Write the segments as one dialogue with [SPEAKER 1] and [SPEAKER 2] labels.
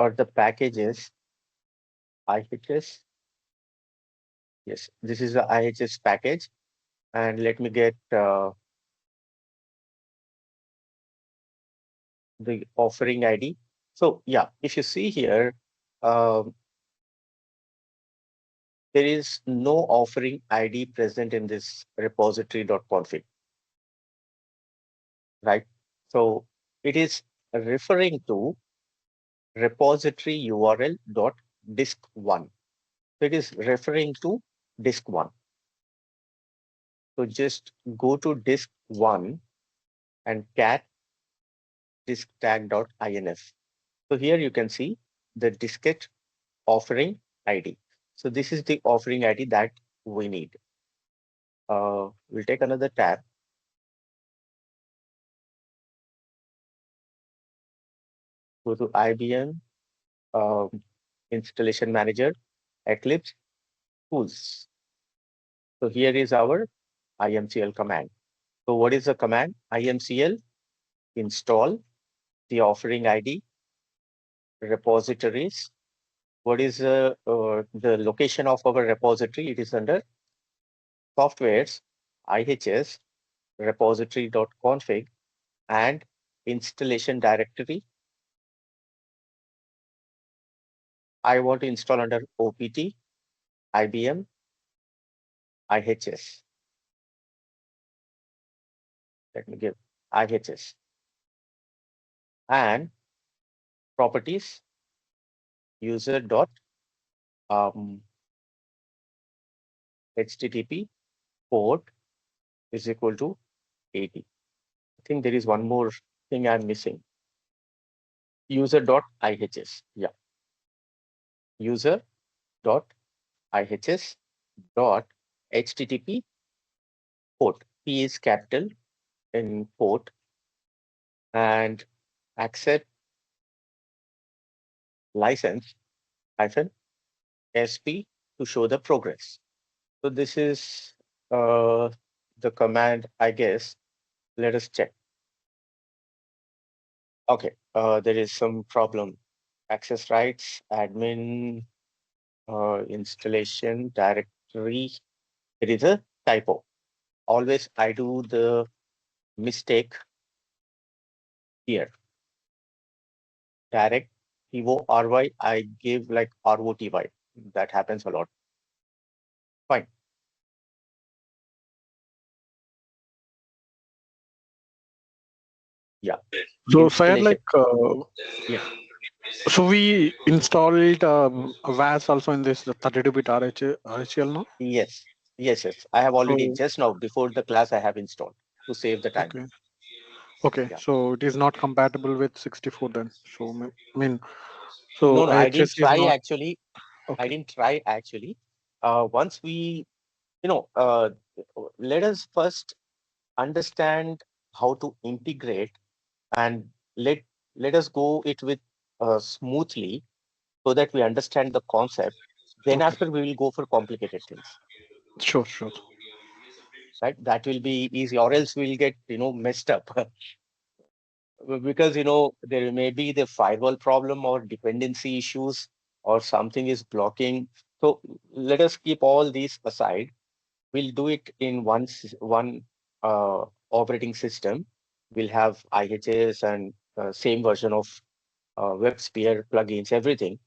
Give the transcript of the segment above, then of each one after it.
[SPEAKER 1] or the package is IHS. Yes, this is the IHS package. And let me get the offering ID. So yeah, if you see here, um, there is no offering ID present in this repository.config, right? So it is referring to repository URL dot disk1. So it is referring to disk1. So just go to disk1 and cat disk tag.inf. So here you can see the diskette offering ID. So this is the offering ID that we need. We'll take another tab. Go to IBM Installation Manager, Eclipse, Tools. So here is our imcl command. So what is the command? Imcl install the offering ID, repositories. What is the location of our repository? It is under softwares, IHS, repository.config, and installation directory. I want to install under OPT, IBM, IHS. Let me give IHS. And properties, user dot HTTP port is equal to 80. I think there is one more thing I'm missing. User dot IHS. Yeah. User dot IHS dot HTTP port. P is capital in port, and accept license hyphen SP to show the progress. So this is the command, I guess. Let us check. Okay, there is some problem. Access rights, admin, installation, directory. It is a typo. Always I do the mistake here. Direct TORY, I give like ROTY. That happens a lot. Fine. Yeah.
[SPEAKER 2] So Syed, like,
[SPEAKER 1] yeah.
[SPEAKER 2] So we installed WAS also in this 32-bit RHL, no?
[SPEAKER 1] Yes. I have already just now before the class I have installed to save the time.
[SPEAKER 2] Okay.
[SPEAKER 1] Yeah.
[SPEAKER 2] So it is not compatible with 64 then. So I mean, so
[SPEAKER 1] no, I didn't try
[SPEAKER 2] not...
[SPEAKER 1] actually. Okay. I didn't try actually. Once we, let us first understand how to integrate, and let us go it with smoothly so that we understand the concept. Then after we will go for complicated things.
[SPEAKER 2] Sure.
[SPEAKER 1] Right, that will be easy, or else we'll get messed up. Because there may be the firewall problem or dependency issues or something is blocking. So let us keep all these aside. We'll do it in one operating system. We'll have IHS and same version of WebSphere plugins, everything.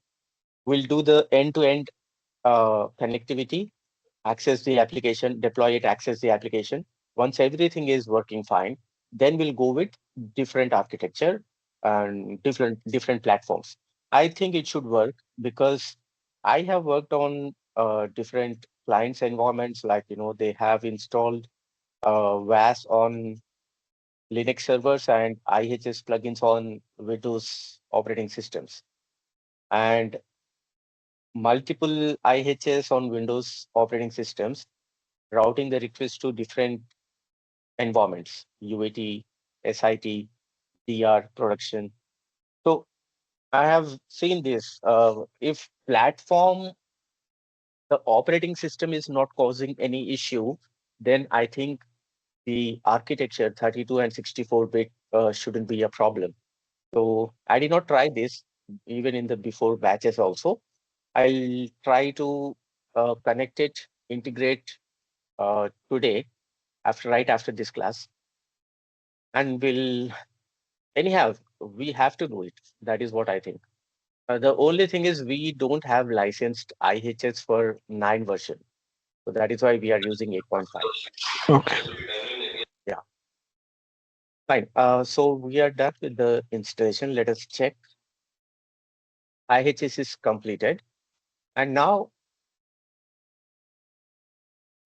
[SPEAKER 1] We'll do the end-to-end connectivity, access the application, deploy it, access the application. Once everything is working fine, then we'll go with different architecture and different platforms. I think it should work because I have worked on different clients environments, like they have installed WAS on Linux servers and IHS plugins on Windows operating systems, and multiple IHS on Windows operating systems, routing the request to different environments, UAT, SIT, DR, production. So I have seen this. If platform, the operating system is not causing any issue, then I think the architecture 32 and 64-bit shouldn't be a problem. So I did not try this. even in the before batches also. I'll try to connect it, integrate today right after this class, and we'll anyhow we have to do it. That is what I think. The only thing is we don't have licensed IHS for 9 version, so that is why we are using 8.5.
[SPEAKER 2] Okay.
[SPEAKER 1] Yeah, fine. So we are done with the installation. Let us check. IHS is completed, and now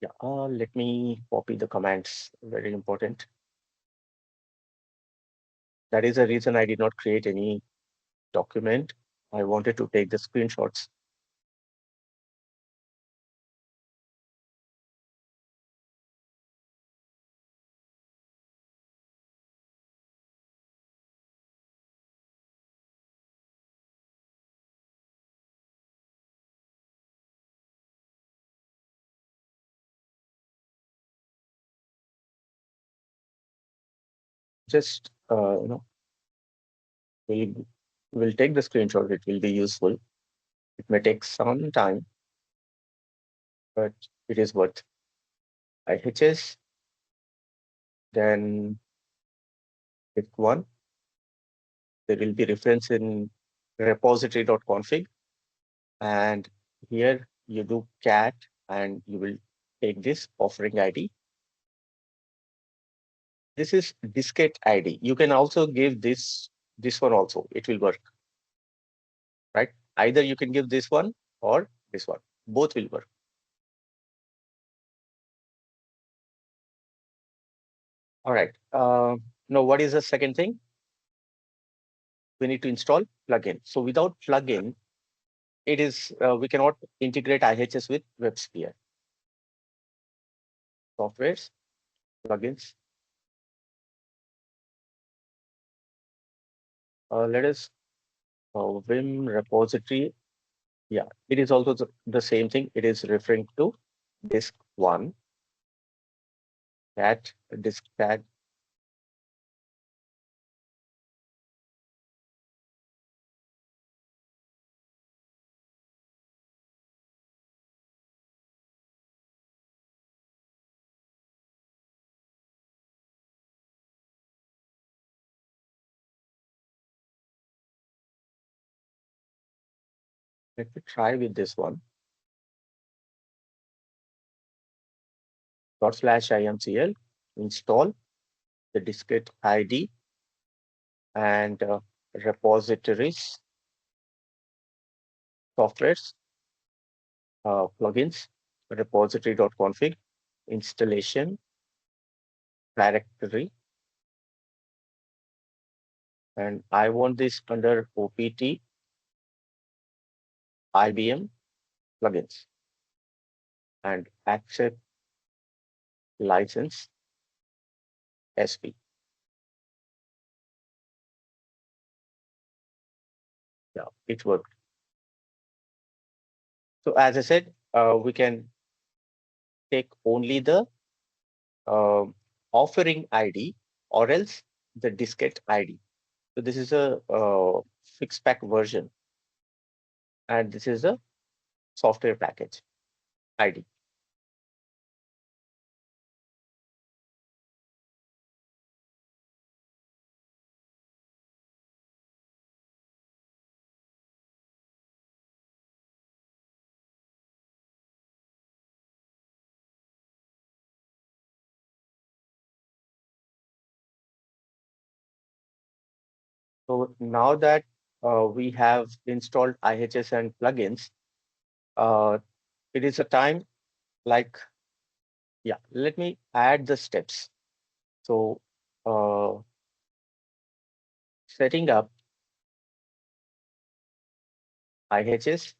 [SPEAKER 1] yeah, let me copy the commands. Very important. That is the reason I did not create any document. I wanted to take the screenshots. Just we'll we'll take the screenshot. It will be useful. It may take some time, but it is worth. IHS, then if one, there will be reference in repository.config, and here you do cat, and you will take this offering ID. This is diskette ID. You can also give this one also. It will work, right? Either you can give this one or this one. Both will work. All right. Now, what is the second thing? We need to install plugin. So without plugin, it is we cannot integrate IHS with WebSphere. Softwares, plugins. Let us Vim repository. Yeah, it is also the same thing. It is referring to disk one, cat, disk tag. Let me try with this one. /imcl install the diskette ID and repositories, softwares, plugins, repository.config, installation, directory, and I want this under OPT IBM plugins and accept license SP. Yeah, it worked. So as I said, we can take only the uh, offering ID or else the diskette ID. So this is a fixed pack version, and this is a software package ID. So now that we have installed IHS and plugins, uh, it is a time like, yeah, let me add the steps. So setting up IHS,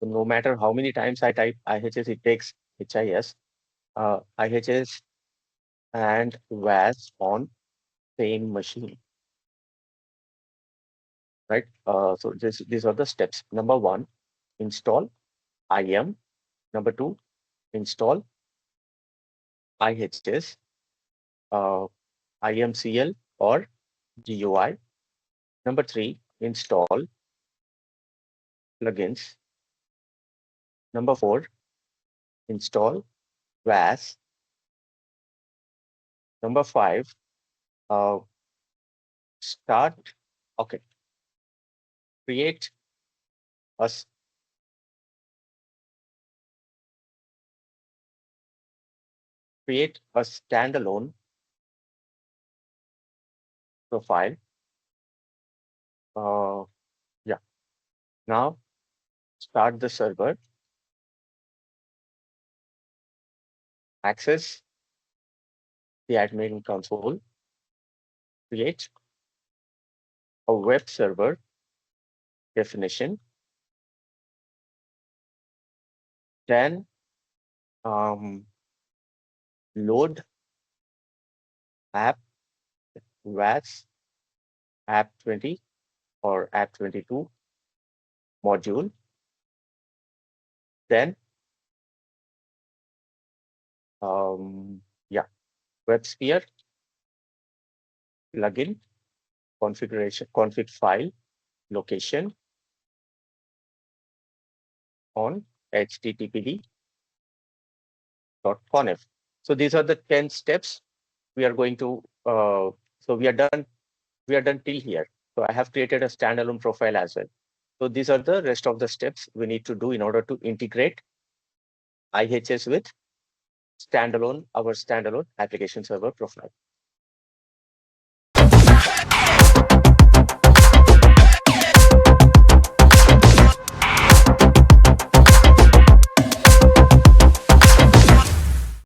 [SPEAKER 1] so no matter how many times I type IHS, it takes HIS, IHS and WAS on same machine, right? So these are the steps. Number one, install IM. Number two, install IHS, uh, IMCL or GUI. Number 3, install plugins. Number 4, install WAS. Number 5, uh, start, okay, create a standalone profile. Yeah. Now start the server, access the admin console, create a web server definition, then load app WAS app 20 or app 22 module, then yeah, WebSphere plugin configuration config file location on httpd.conf. So these are the 10 steps we are going to. So we are done. We are done till here. So I have created a standalone profile as well. So these are the rest of the steps we need to do in order to integrate IHS with our standalone application server profile.